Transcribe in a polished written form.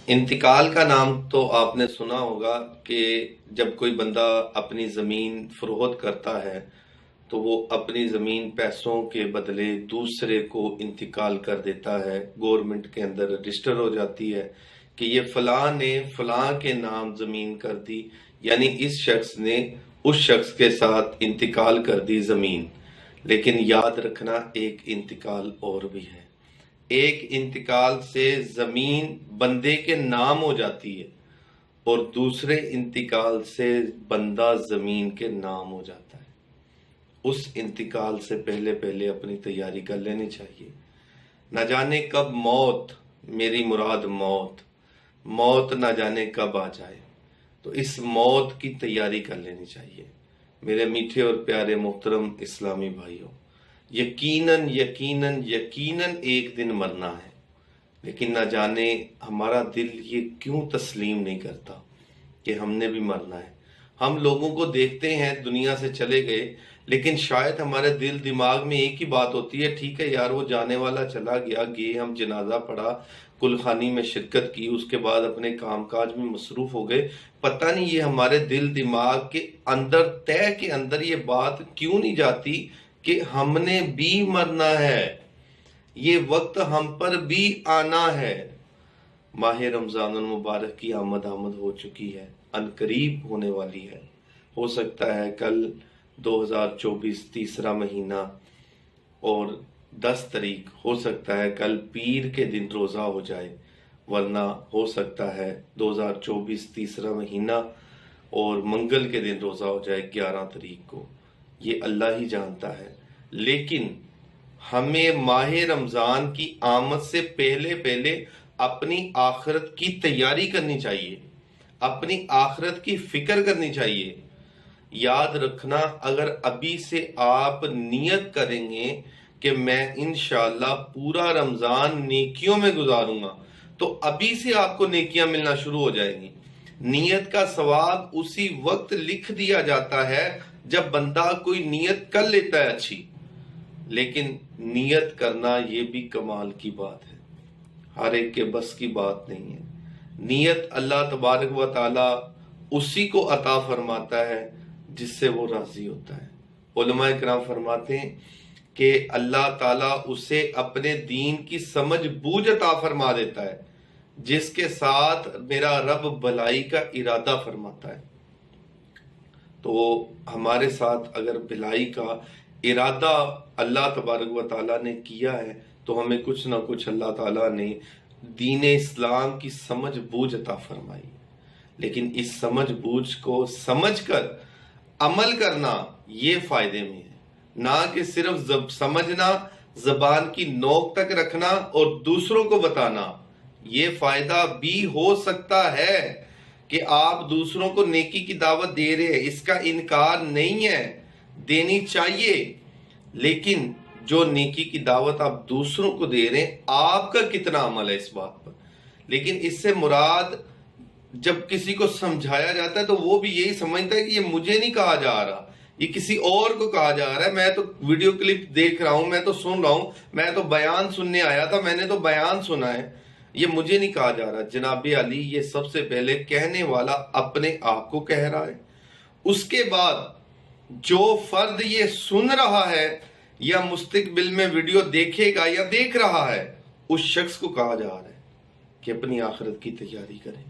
انتقال کا نام تو آپ نے سنا ہوگا کہ جب کوئی بندہ اپنی زمین فروخت کرتا ہے تو وہ اپنی زمین پیسوں کے بدلے دوسرے کو انتقال کر دیتا ہے، گورنمنٹ کے اندر رجسٹر ہو جاتی ہے کہ یہ فلاں نے فلاں کے نام زمین کر دی، یعنی اس شخص نے اس شخص کے ساتھ انتقال کر دی زمین۔ لیکن یاد رکھنا ایک انتقال اور بھی ہے، ایک انتقال سے زمین بندے کے نام ہو جاتی ہے اور دوسرے انتقال سے بندہ زمین کے نام ہو جاتا ہے۔ اس انتقال سے پہلے اپنی تیاری کر لینی چاہیے، نہ جانے کب موت، میری مراد موت نہ جانے کب آ جائے، تو اس موت کی تیاری کر لینی چاہیے۔ میرے میٹھے اور پیارے محترم اسلامی بھائیوں، یقیناً ایک دن مرنا ہے، لیکن نہ جانے ہمارا دل یہ کیوں تسلیم نہیں کرتا کہ ہم نے بھی مرنا ہے۔ ہم لوگوں کو دیکھتے ہیں دنیا سے چلے گئے، لیکن شاید ہمارے دل دماغ میں ایک ہی بات ہوتی ہے، ٹھیک ہے یار وہ جانے والا چلا گیا، گئے ہم جنازہ پڑھا، کلخانی میں شرکت کی، اس کے بعد اپنے کام کاج میں مصروف ہو گئے۔ پتہ نہیں یہ ہمارے دل دماغ کے اندر تہ کے اندر یہ بات کیوں نہیں جاتی کہ ہم نے بھی مرنا ہے، یہ وقت ہم پر بھی آنا ہے۔ ماہ رمضان المبارک کی آمد ہو چکی ہے، عنقریب ہونے والی ہے۔ ہو سکتا ہے کل 2024 تیسرا مہینہ اور 10 تاریخ، ہو سکتا ہے کل پیر کے دن روزہ ہو جائے، ورنہ ہو سکتا ہے 2024 تیسرا مہینہ اور منگل کے دن روزہ ہو جائے 11 تاریخ کو، یہ اللہ ہی جانتا ہے۔ لیکن ہمیں ماہ رمضان کی آمد سے پہلے اپنی آخرت کی تیاری کرنی چاہیے، اپنی آخرت کی فکر کرنی چاہیے۔ یاد رکھنا، اگر ابھی سے آپ نیت کریں گے کہ میں انشاءاللہ پورا رمضان نیکیوں میں گزاروں گا، تو ابھی سے آپ کو نیکیاں ملنا شروع ہو جائیں گی۔ نیت کا ثواب اسی وقت لکھ دیا جاتا ہے جب بندہ کوئی نیت کر لیتا ہے اچھی، لیکن نیت کرنا یہ بھی کمال کی بات ہے، ہر ایک کے بس کی بات نہیں ہے۔ نیت اللہ تبارک و تعالی اسی کو عطا فرماتا ہے جس سے وہ راضی ہوتا ہے۔ علماء کرام فرماتے ہیں کہ اللہ تعالیٰ اسے اپنے دین کی سمجھ بوجھ عطا فرما دیتا ہے جس کے ساتھ میرا رب بھلائی کا ارادہ فرماتا ہے۔ تو ہمارے ساتھ اگر بھلائی کا ارادہ اللہ تبارک و تعالیٰ نے کیا ہے تو ہمیں کچھ نہ کچھ اللہ تعالیٰ نے دین اسلام کی سمجھ بوجھ عطا فرمائی، لیکن اس سمجھ بوجھ کو سمجھ کر عمل کرنا یہ فائدے میں ہے، نہ کہ صرف سمجھنا، زبان کی نوک تک رکھنا اور دوسروں کو بتانا۔ یہ فائدہ بھی ہو سکتا ہے کہ آپ دوسروں کو نیکی کی دعوت دے رہے ہیں، اس کا انکار نہیں ہے، دینی چاہیے، لیکن جو نیکی کی دعوت آپ دوسروں کو دے رہے ہیں آپ کا کتنا عمل ہے اس بات پر۔ لیکن اس سے مراد جب کسی کو سمجھایا جاتا ہے تو وہ بھی یہی سمجھتا ہے کہ یہ مجھے نہیں کہا جا رہا، یہ کسی اور کو کہا جا رہا ہے، میں تو ویڈیو کلپ دیکھ رہا ہوں، میں تو سن رہا ہوں، میں تو بیان سننے آیا تھا، میں نے تو بیان سنا ہے، یہ مجھے نہیں کہا جا رہا۔ جناب علی یہ سب سے پہلے کہنے والا اپنے آپ کو کہہ رہا ہے، اس کے بعد جو فرد یہ سن رہا ہے یا مستقبل میں ویڈیو دیکھے گا یا دیکھ رہا ہے، اس شخص کو کہا جا رہا ہے کہ اپنی آخرت کی تیاری کریں۔